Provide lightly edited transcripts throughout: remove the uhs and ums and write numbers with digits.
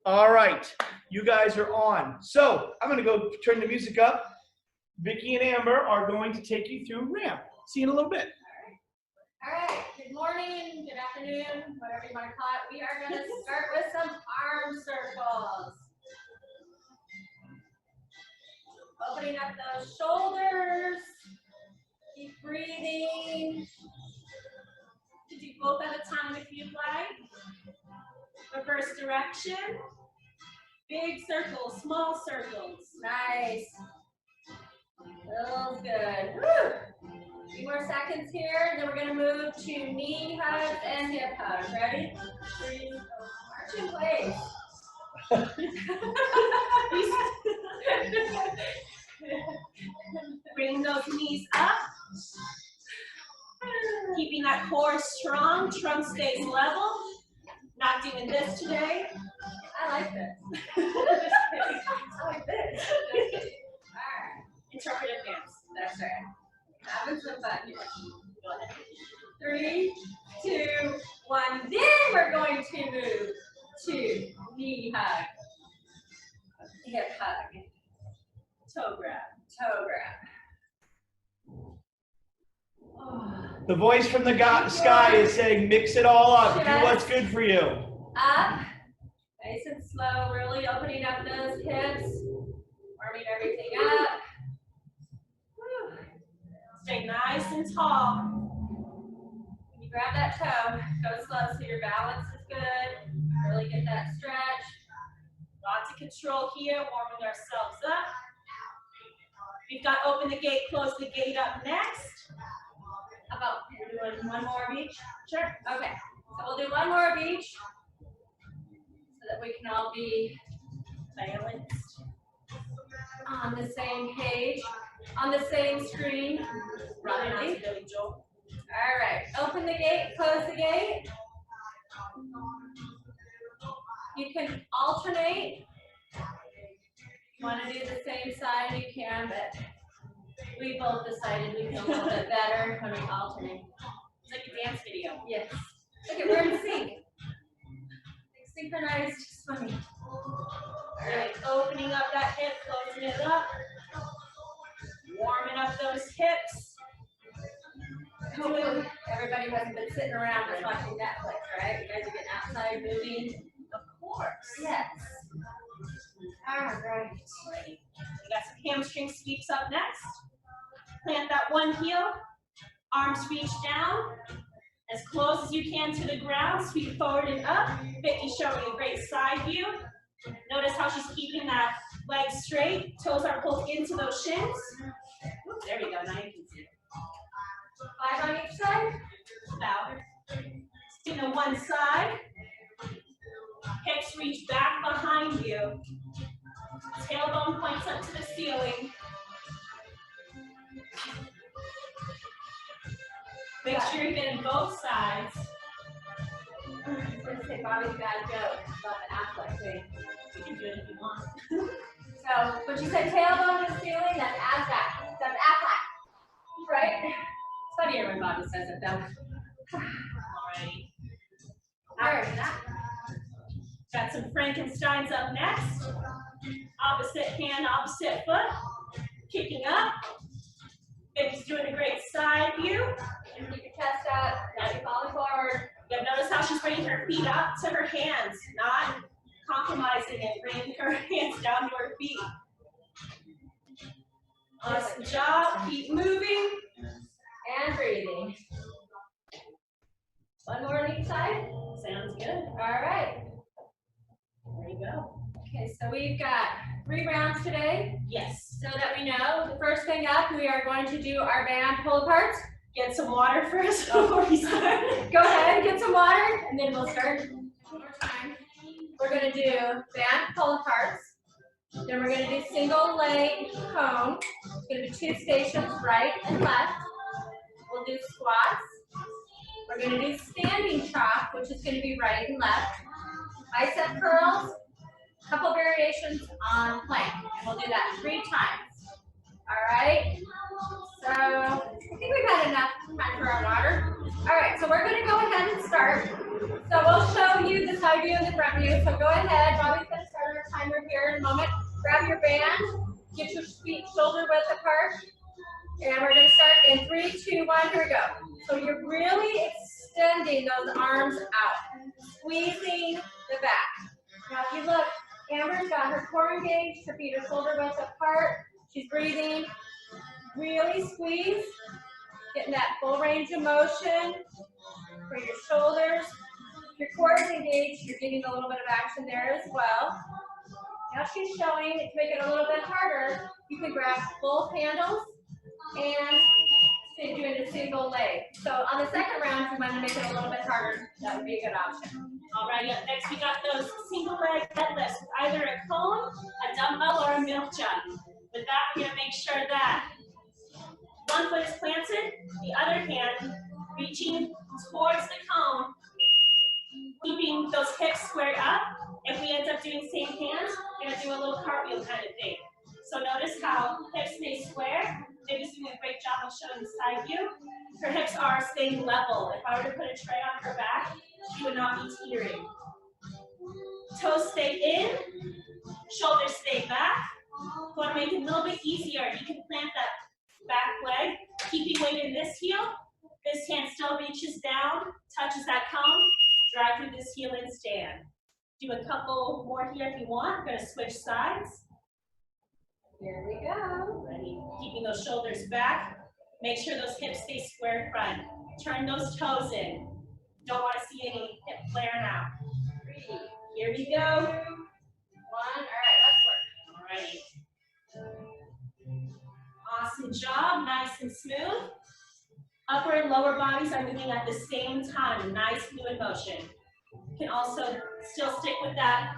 All right, you guys are on. So I'm going to go turn the music up. Vicki and Amber are going to take you through ramp. See you in a little bit. All right. Good morning, good afternoon, whatever you want to call it. We are going to start with some arm circles. Opening up those shoulders. Keep breathing. You can do both at a time if you'd like. Reverse direction. Big circles, small circles. Nice. Feels good. Woo! A few more seconds here, and then we're going to move to knee hugs and hip hugs. Ready? 3, march in place. Bring those knees up. Keeping that core strong, trunk stays level. Not doing this today. I like this. I like this. Alright. Interpretive dance. That's right. Having some fun here. Go ahead. 3, 2, 1. Then we're going to move to knee hug. Hip hug. Toe grab. Toe grab. Oh. The voice from the sky is saying, mix it all up. Do what's good for you. Up. Nice and slow. Really opening up those hips. Warming everything up. Whew. Stay nice and tall. When you grab that toe, go slow so your balance is good. Really get that stretch. Lots of control here, warming ourselves up. We've got open the gate, close the gate up next. How about we're doing one more of each? Sure. Okay. So we'll do one more of each so that we can all be balanced on the same page, on the same screen. Right. All right. Open the gate, close the gate. You can alternate. If you want to do the same side, you can, but we both decided we feel a little bit better when we alternate. It's like a dance video. Yes. Look at, we're in sync. Like synchronized swimming. All right, opening up that hip, closing it up. Warming up those hips. Hopefully everybody hasn't been sitting around just watching Netflix, right? You guys are getting outside, moving. Of course. Yes. All right. We got some hamstring sweeps up next. Plant that one heel. Arms reach down. As close as you can to the ground. Sweep forward and up. Vicki showing a great side view. Notice how she's keeping that leg straight. Toes are pulled into those shins. Oops, there we go. Now you can see it. 5 on each side. About. Do the one side. Hips reach back behind you. Tailbone points up to the ceiling. Make sure you're getting both sides. I was going to say Bobby's bad joke about the Affleck thing. You can do it if you want. So, but you said tailbone to the ceiling, that's Affleck. That's Affleck. Right? It's funnier when Bobby says it though. Alrighty. Alright. Got some Frankensteins up next. Opposite hand, opposite foot. Kicking up. Vicki's doing a great side view. And keep your chest up. Now you're falling forward. You'll notice how she's bringing her feet up to her hands, not compromising it, bringing her hands down to her feet. Awesome job. Keep moving and breathing. One more on each side. Sounds good. All right. There you go. Okay, so we've got 3 rounds today. Yes. So that we know, the first thing up, we are going to do our band pull aparts. Get some water first before we start. Go ahead, get some water, and then we'll start. One more time. We're going to do band pull aparts. Then we're going to do single leg cone. It's going to be 2 stations, right and left. We'll do squats. We're going to do standing chop, which is going to be right and left. Bicep curls. A couple variations on plank, and we'll do that 3 times. All right. So I think we've had enough time for our water. All right. So we're going to go ahead and start. So we'll show you the side view and the front view. So go ahead. Bobby's going to start our timer here in a moment. Grab your band. Get your feet shoulder width apart. And we're going to start in 3, 2, 1. Here we go. So you're really extending those arms out. Squeezing the back. Now if you look, Amber's got her core engaged. Her feet are shoulder width apart. She's breathing. Really squeeze. Getting that full range of motion for your shoulders. If your core is engaged, you're getting a little bit of action there as well. Now she's showing, to make it a little bit harder, you can grab both handles and do it in a single leg. So on the second round, if you want to make it a little bit harder, that would be a good option. All right, up next we got those single leg deadlifts with either a cone, a dumbbell, or a milk jug. With that, we're gonna make sure that one foot is planted, the other hand reaching towards the cone, keeping those hips squared up. If we end up doing same hands, we're gonna do a little cartwheel kind of thing. So notice how hips stay square. Baby's doing a great job of showing the side view. Her hips are staying level. If I were to put a tray on her back, she would not be teetering. Toes stay in, shoulders stay back. If you want to make it a little bit easier, you can plant that back leg, keeping weight in this heel. This hand still reaches down, touches that cone, drive through this heel and stand. Do a couple more here if you want. We're going to switch sides. Here we go. Ready? Keeping those shoulders back. Make sure those hips stay square front. Turn those toes in. Don't want to see any hip flaring out. 3. Here we go. 1. All right, let's work. All right. Awesome job. Nice and smooth. Upper and lower bodies are moving at the same time. Nice fluid motion. You can also still stick with that.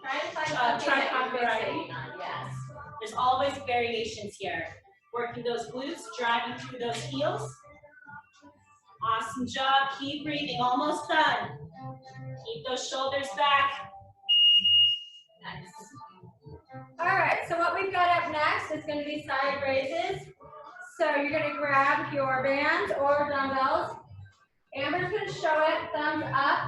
Try to find something Try that you're variety. fixating on. Yes. There's always variations here. Working those glutes, driving through those heels. Awesome job. Keep breathing. Almost done. Keep those shoulders back. Nice. All right, so what we've got up next is going to be side raises. So you're going to grab your bands or dumbbells. Amber's going to show it thumbs up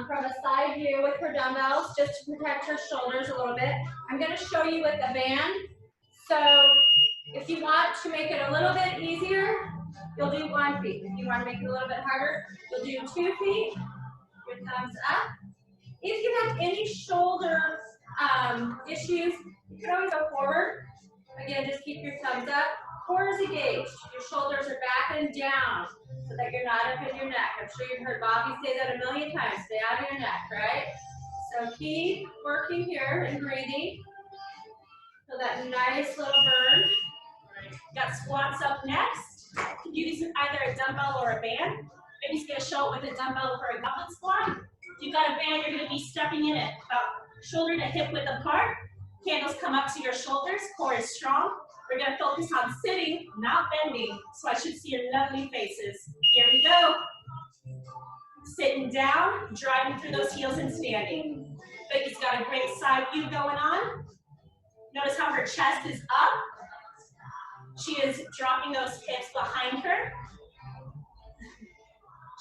from a side view with her dumbbells, just to protect her shoulders a little bit. I'm going to show you with a band. So if you want to make it a little bit easier, you'll do 1 feet. If you want to make it a little bit harder, you'll do 2 feet. Your thumbs up. If you have any shoulder issues, you can always go forward. Again, just keep your thumbs up. Core is engaged. Your shoulders are back and down so that you're not up in your neck. I'm sure you've heard Bobby say that a million times. Stay out of your neck, right? So keep working here and breathing. So that nice little burn. Got squats up next. You can do these with either a dumbbell or a band. Baby's going to show it with a dumbbell for a goblet squat. If you've got a band, you're going to be stepping in it about shoulder to hip width apart. Candles come up to your shoulders. Core is strong. We're going to focus on sitting, not bending. So I should see your lovely faces. Here we go. Sitting down, driving through those heels and standing. Baby's got a great side view going on. Notice how her chest is up. She is dropping those hips behind her.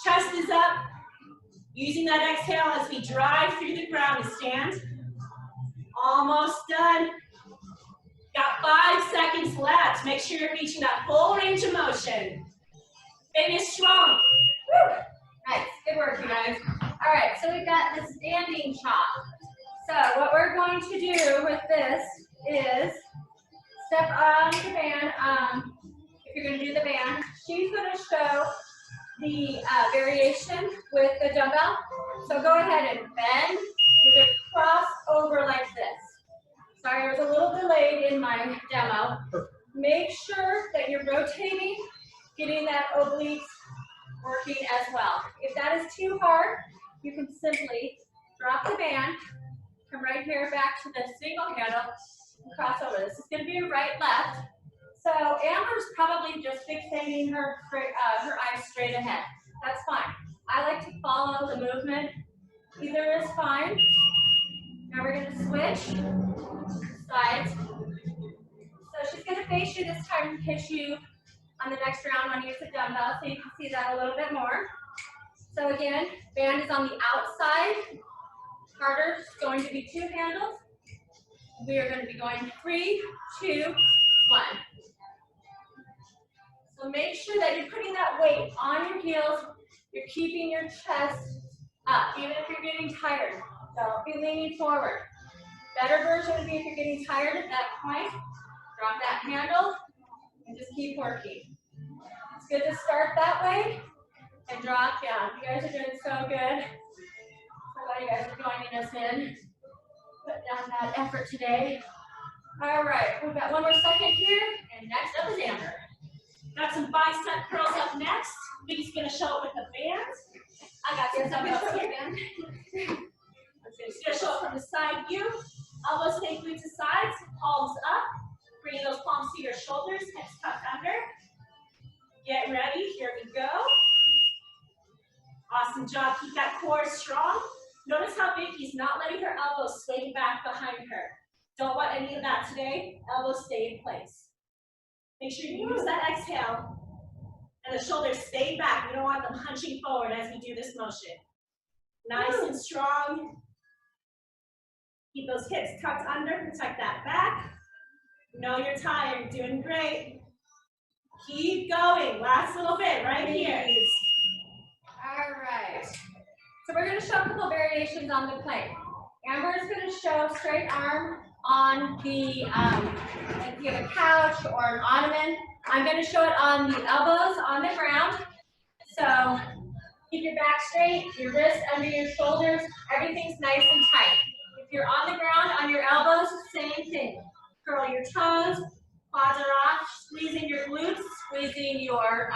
Chest is up. Using that exhale as we drive through the ground to stand. Almost done. Got 5 seconds left. Make sure you're reaching that full range of motion. Baby is strong. Woo. Nice. Good work, you guys. All right, so we've got the standing chop. So what we're going to do with this is step on the band. If you're going to do the band, she's going to show the variation with the dumbbell. So go ahead and bend. You're going to cross over like this. Sorry, I was a little delayed in my demo. Make sure that you're rotating, getting that obliques working as well. If that is too hard, you can simply drop the band, come right here back to the single handle, and cross over. This is going to be a right-left. So Amber's probably just fixating her eyes straight ahead. That's fine. I like to follow the movement. Either is fine. Now we're going to switch sides. So she's going to face you this time and hit you On the next round, I'm going to use the dumbbell so you can see that a little bit more. So again, band is on the outside. Harder is going to be 2 handles. We are going to be going 3, 2, 1. So make sure that you're putting that weight on your heels. You're keeping your chest up, even if you're getting tired. Don't be leaning forward. Better version would be if you're getting tired at that point, drop that handle and just keep working. It's good to start that way and drop down. You guys are doing so good. So glad you guys are joining us in. Put down that effort today. All right, we've got one more second here, and next up is Amber. Got some bicep curls up next. Vicky's gonna show up with the bands. I got this. I'm going to band. She's gonna show up from the side view. Elbows stay glued to sides, palms up. Bring those palms to your shoulders, hips tucked under. Get ready, here we go. Awesome job, keep that core strong. Notice how Vicky's not letting her elbows swing back behind her. Don't want any of that today. Elbows stay in place. Make sure you use that exhale and the shoulders stay back. We don't want them hunching forward as we do this motion. Nice and strong. Keep those hips tucked under, protect that back. Know you're tired, doing great. Keep going, last little bit right here. All right. So we're going to show a couple variations on the plank. Amber is going to show straight arm on the, if you have a couch or an ottoman. I'm going to show it on the elbows on the ground. So keep your back straight, your wrists under your shoulders, everything's nice and tight. If you're on the ground, on your elbows, same thing. Curl your toes, quads are off, squeezing your glutes, squeezing your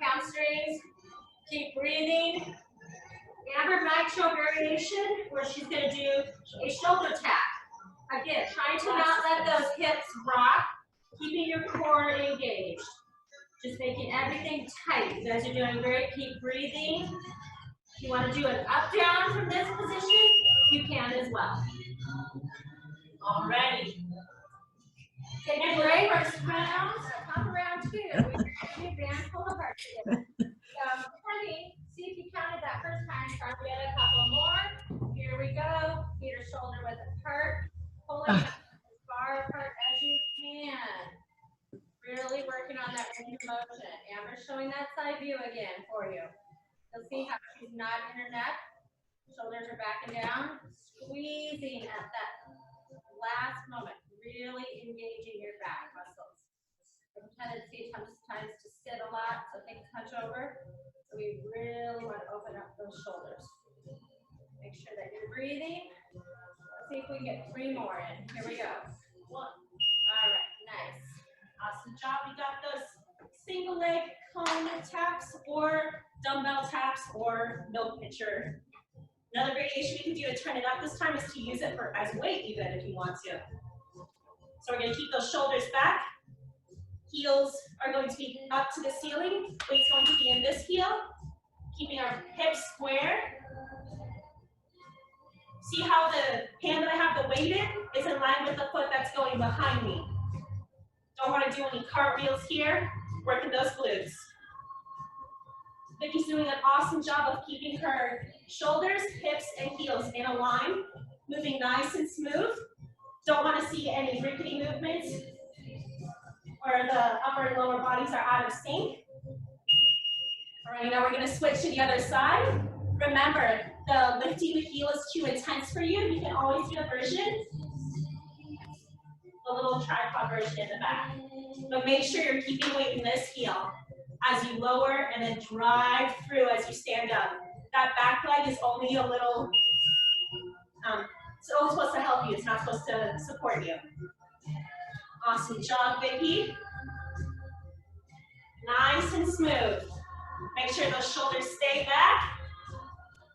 hamstrings. Keep breathing. Amber might show variation where she's going to do a shoulder tap. Again, trying to not let those hips rock, keeping your core engaged. Just making everything tight. You guys are doing great. Keep breathing. If you want to do an up-down from this position, you can as well. Alrighty. Take a break. First round. Pop around too. We're going to band pull apart together. See if you counted that first time. Try to get a couple more. Here we go. Feet or shoulder width apart. Pulling as far apart as you can. Really working on that range of motion. Amber's showing that side view again for you. You'll see how she's not in her neck. Shoulders are back and down. Squeezing at that last moment. Really engaging your back muscles. There's a tendency sometimes to sit a lot, so things hunch over. So we really want to open up those shoulders. Make sure that you're breathing. Let's see if we can get 3 more in. Here we go. 1. All right, nice. Awesome job. We got those single leg cone taps or dumbbell taps or milk pitcher. Another variation we can do to turn it up this time is to use it for as weight even if you want to. So we're going to keep those shoulders back. Heels are going to be up to the ceiling. Weight's going to be in this heel. Keeping our hips square. See how the hand that I have the weight in is in line with the foot that's going behind me. Don't want to do any cartwheels here. Working those glutes. Vicky's doing an awesome job of keeping her shoulders, hips, and heels in a line. Moving nice and smooth. Don't want to see any rickety movements or the upper and lower bodies are out of sync. All right, now we're going to switch to the other side. Remember, the lifting the heel is too intense for you. You can always do a version, the little tripod version in the back. But make sure you're keeping weight in this heel as you lower and then drive through as you stand up. That back leg is only a little, it's only supposed to help you. It's not supposed to support you. Awesome job, Vicky. Nice and smooth. Make sure those shoulders stay back.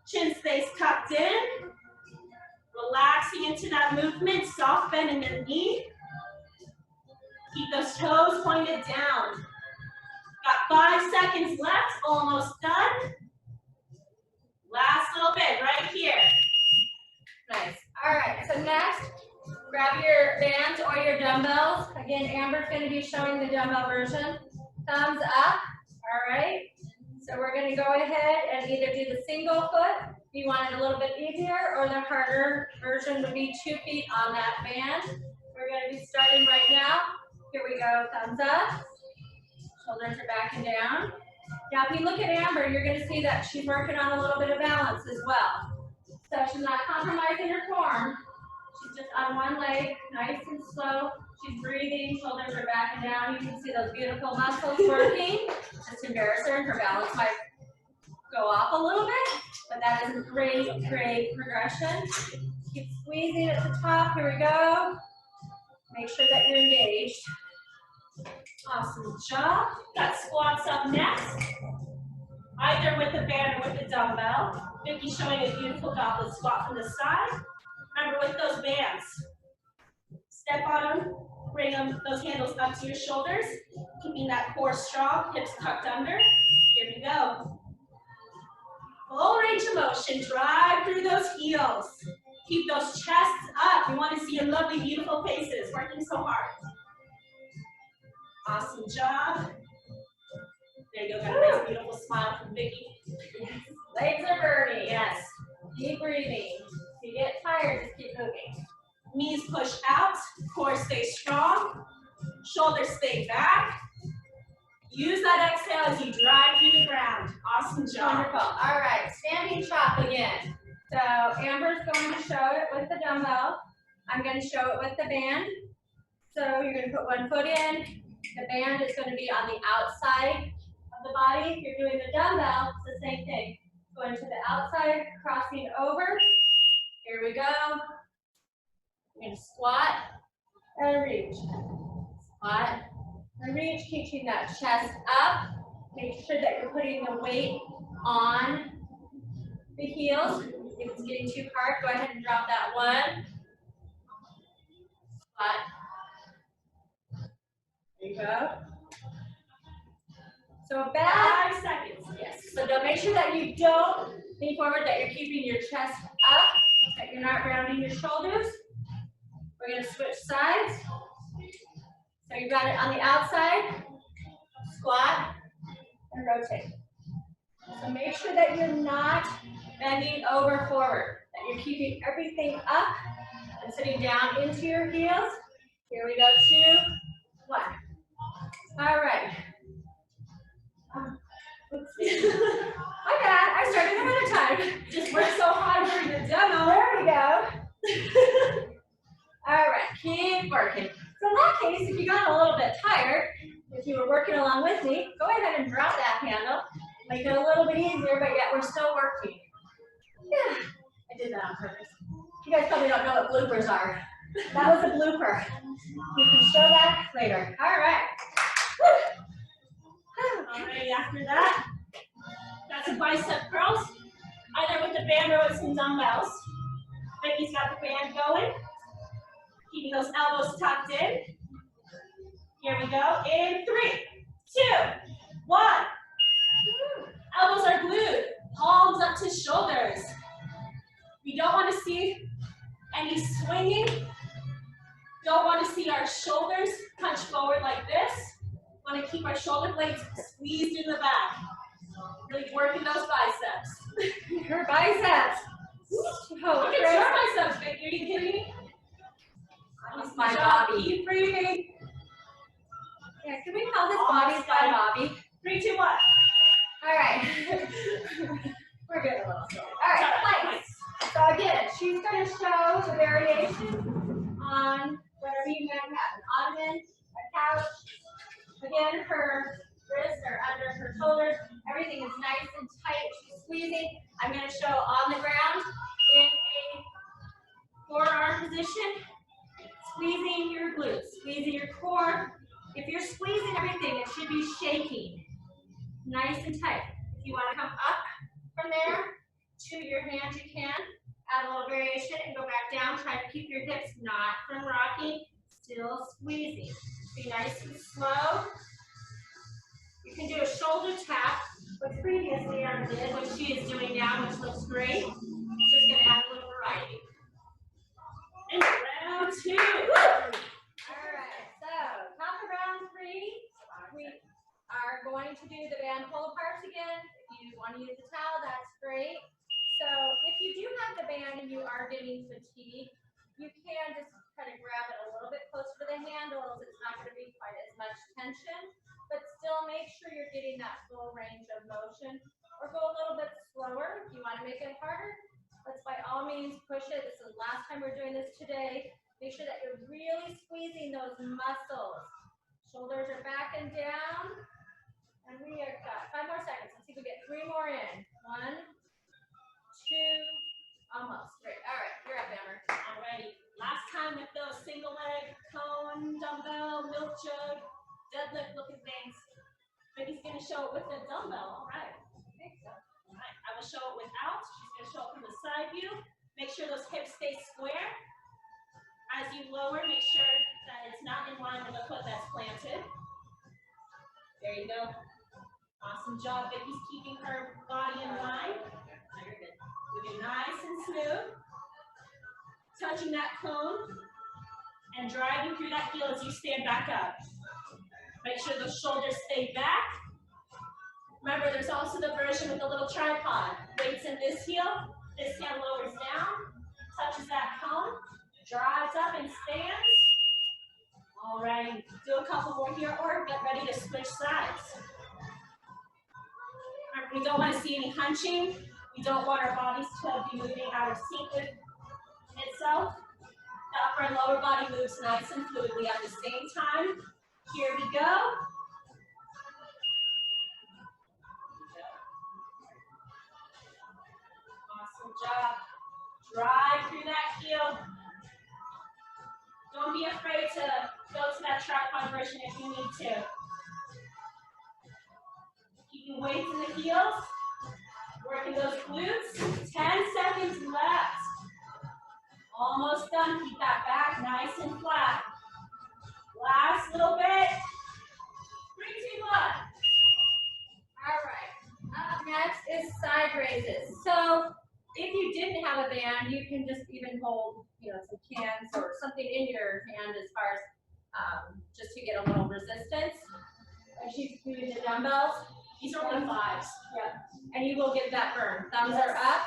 Chin stays tucked in. Relaxing into that movement. Soft bend in the knee. Keep those toes pointed down. Got 5 seconds left. Almost done. Last little bit right here. Nice. All right, so next, grab your bands or your dumbbells. Again, Amber's going to be showing the dumbbell version. thumbs up. All right. So we're going to go ahead and either do the single foot, if you want it a little bit easier, or the harder version would be 2 feet on that band. We're going to be starting right now. Here we go, thumbs up. Shoulders are back and down. Now, if you look at Amber, you're going to see that she's working on a little bit of balance as well. So she's not compromising her form. She's just on one leg, nice and slow. She's breathing, shoulders are back and down. You can see those beautiful muscles working. Just embarrassing, her balance might go off a little bit, but that is a great, great progression. Keep squeezing at the top, here we go. Make sure that you're engaged. Awesome job. Got squats up next, either with the band or with the dumbbell. Vicky's showing a beautiful goblet squat from the side. Remember, with those bands, step on them, bring them, those handles up to your shoulders, keeping that core strong, hips tucked under. Here we go. Full range of motion, drive through those heels. Keep those chests up. We want to see your lovely, beautiful faces, working so hard. Awesome job. There you go, got a nice, beautiful smile from Vicky. Legs are burning, yes. Keep breathing. If you get tired, just keep moving. Knees push out, core stay strong, shoulders stay back. Use that exhale as you drive through the ground. Awesome job. Wonderful. All right, standing chop again. So Amber's going to show it with the dumbbell. I'm going to show it with the band. So you're going to put one foot in. The band is going to be on the outside of the body. If you're doing the dumbbell, it's the same thing. Going to the outside, crossing over. Here we go. You're going to squat and reach. Squat and reach, keeping that chest up. Make sure that you're putting the weight on the heels. If it's getting too hard, go ahead and drop that one. Squat. There you go. So about 5 seconds. yes. So don't make sure that you don't lean forward, that you're keeping your chest up, that you're not rounding your shoulders. We're going to switch sides. So you got it on the outside, squat, and rotate. So make sure that you're not bending over forward, that you're keeping everything up and sitting down into your heels. Here we go, 2, 1. All right. My bad, I started another time. Just worked so hard during the demo. There we go. All right, keep working. So in that case, if you got a little bit tired, if you were working along with me, go ahead and drop that handle. Make it a little bit easier, but yet we're still working. Yeah, I did that on purpose. You guys probably don't know what bloopers are. That was a blooper. You can show that later. All right. All right, after that, got some bicep curls, either with the band or with some dumbbells. Vicky's got the band going, keeping those elbows tucked in. Here we go, in 3, 2, 1. Elbows are glued, palms up to shoulders. We don't want to see any swinging. Don't want to see our shoulders punch forward like this. Want to keep our shoulder blades squeezed in the back. Really working those biceps. Her biceps. Oh, Look at your biceps, Vicky. Are you kidding me? That's my Bobby. Keep breathing. Yeah, can we call this Bobby's by Bobby? 3, 2, 1. All right. We're good a little slow. All right, planks. So again, she's going to show the variation on whatever you might have, an ottoman, a couch. Again, her wrists are under her shoulders. Everything is nice and tight. She's squeezing. I'm going to show on the ground in a forearm position. Squeezing your glutes, squeezing your core. If you're squeezing everything, it should be shaking. Nice and tight. If you want to come up from there to your hands, you can. Add a little variation and go back down. Try to keep your hips not from rocking. Still squeezing. Be nice and slow. You can do a shoulder tap, which previously I did, which she is doing now, which looks great. Just going to add a little variety. And round 2. All right, so top of round 3, we are do the band pull aparts again. If you want to use the towel, that's great. So if you do have the band and you are getting fatigued, you can just kind of grab it a little bit closer to the handles. It's not going to be quite as much tension, but still make sure you're getting that full range of motion. Or go a little bit slower if you want to make it harder. Let's by all means push it. This is the last time we're doing this today. Make sure that you're really squeezing those muscles. Shoulders are back and down. And we have got 5 more seconds. Let's see if we get 3 more in. 1, 2, almost. Great. All right, you're up, Amber. Alrighty. Last time with those single leg, cone, dumbbell, milk jug, deadlift looking things. But he's going to show it with the dumbbell. All right. I think so. All right. I will show it without. She's going to show it from the side view. Make sure those hips stay square. As you lower, make sure that it's not in line with the foot that's planted. There you go. Awesome job. Vicky's keeping her body in line. Very good. Moving nice and smooth. Touching that cone and driving through that heel as you stand back up. Make sure the shoulders stay back. Remember, there's also the version with the little tripod. Weights in this heel. This hand lowers down, touches that cone, drives up and stands. All right, do a couple more here or get ready to switch sides. Remember, we don't want to see any hunching. We don't want our bodies to be moving out of sync with itself. The upper and lower body moves nice and fluidly at the same time. Here we go. Awesome job. Drive through that heel. Don't be afraid to go to that tripod version if you need to. Keeping weights in the heels. Working those glutes. 10 seconds left. Almost done. Keep that back nice and flat. Last little bit. 3, 2, 1. All right. Up next is side raises. So if you didn't have a band, you can just even hold, some cans or something in your hand as far as just to get a little resistance. And she's doing the dumbbells. These are only 5s. Yep. And you will get that burn. Thumbs are up.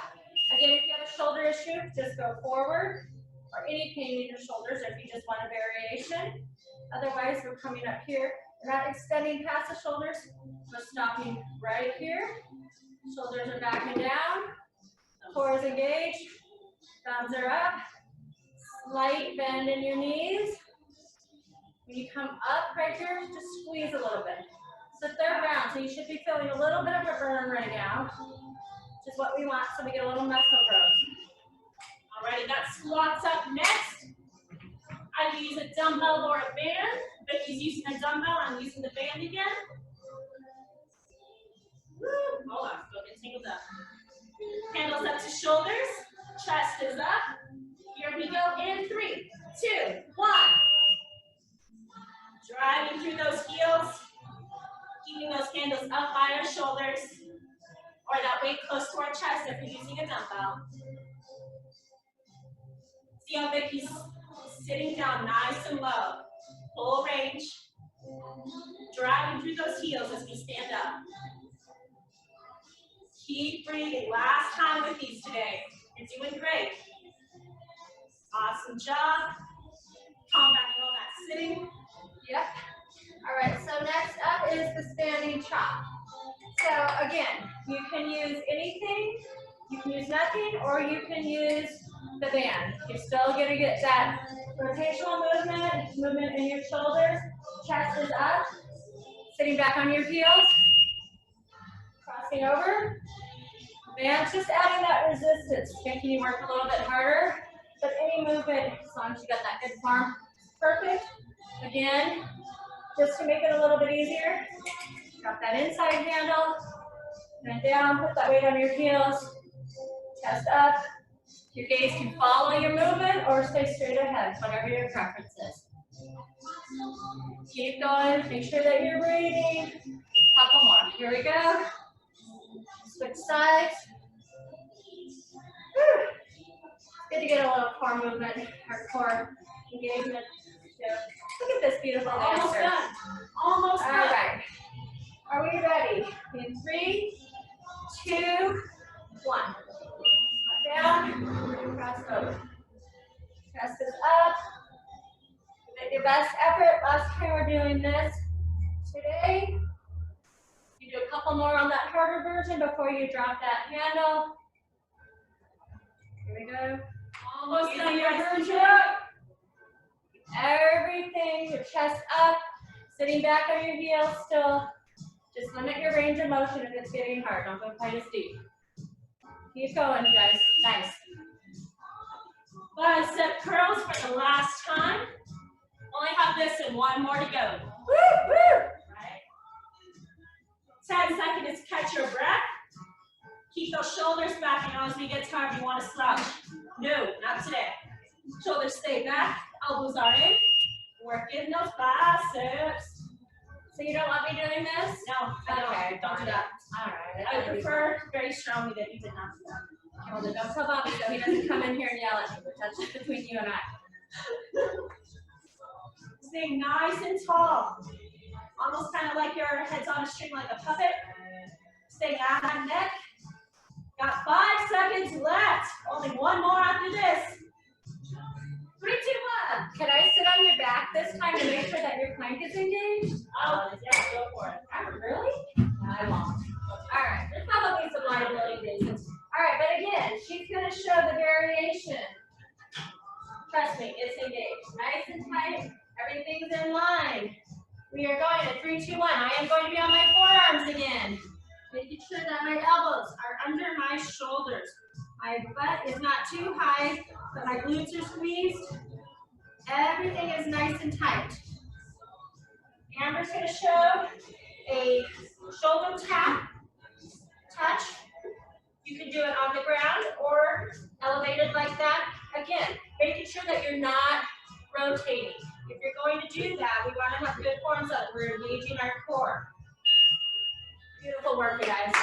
Again, if you have a shoulder issue, just go forward. Or any pain in your shoulders, or if you just want a variation. Otherwise, we're coming up here. We're not extending past the shoulders. We're stopping right here. Shoulders are back and down. Core is engaged. Thumbs are up. Slight bend in your knees. When you come up right here, just squeeze a little bit. It's the 3rd round, so you should be feeling a little bit of a burn right now, which is what we want, so we get a little muscle growth. Alrighty, got squats up next. I use a dumbbell or a band. Vicky's using a dumbbell, I'm using the band again. Woo. Hold on, go get tangled up. Handles up to shoulders, chest is up. Here we go in 3, 2, 1. Driving through those heels, keeping those handles up by our shoulders, or that weight close to our chest if you're using a dumbbell. See how Vicky's sitting down nice and low. Full range. Driving through those heels as we stand up. Keep breathing. Last time with these today. You're doing great. Awesome job. Calm back and all that sitting. Yep. All right, so next up is the standing chop. So again, you can use anything, you can use nothing, or you can use the band. You're still gonna get that rotational movement in your shoulders, chest is up, sitting back on your heels, crossing over. Band's just adding that resistance, making you work a little bit harder, but any movement, as long as you got that good form, perfect. Again, just to make it a little bit easier, drop that inside handle, and down, put that weight on your heels, chest up. Your gaze can follow your movement or stay straight ahead, whatever your preference is. Keep going, make sure that you're breathing. Couple more, here we go. Switch sides. Whew. Good to get a little core movement, or core engagement too. Look at this beautiful dancer. Almost done. Almost done. All right. Are we ready? In 3, 2, 1. Down, cross over. Chest is up. Make your best effort. Last time we're doing this today. You do a couple more on that harder version before you drop that handle. Here we go. Almost done your version. Everything, your chest up, sitting back on your heels still. Just limit your range of motion if it's getting hard. Don't go quite as deep. Keep going, guys. Nice. Bicep curls for the last time. Only have this and one more to go. Woo, woo. Right? 10 seconds to catch your breath. Keep those shoulders back, and as we get tired, you want to slouch. No, not today. Shoulders stay back, elbows are in. Working those biceps. So you don't want me doing this? No, I don't. Okay, Don't do that. All right. I prefer very strongly that you did not do that. Well, then don't tell Bobby so he doesn't come in here and yell at me, but that's just between you and I. Stay nice and tall. Almost kind of like your head's on a string like a puppet. Stay on that neck. Got 5 seconds left. Only one more after this. 3, 2, 1. Can I sit on your back this time to make sure that your plank is engaged? Oh, yeah, go for it. Really? I won't. All right. There's probably some liability reasons. All right, but again, she's going to show the variation. Trust me, it's engaged. Nice and tight. Everything's in line. We are going at 3, 2, 1. I am going to be on my forearms again. Making sure that my elbows are under my shoulders. My butt is not too high, but my glutes are squeezed. Everything is nice and tight. Amber's going to show a shoulder tap, touch. You can do it on the ground or elevated like that. Again, making sure that you're not rotating. If you're going to do that, we want to have good forms up. We're engaging our core. Beautiful work, you guys.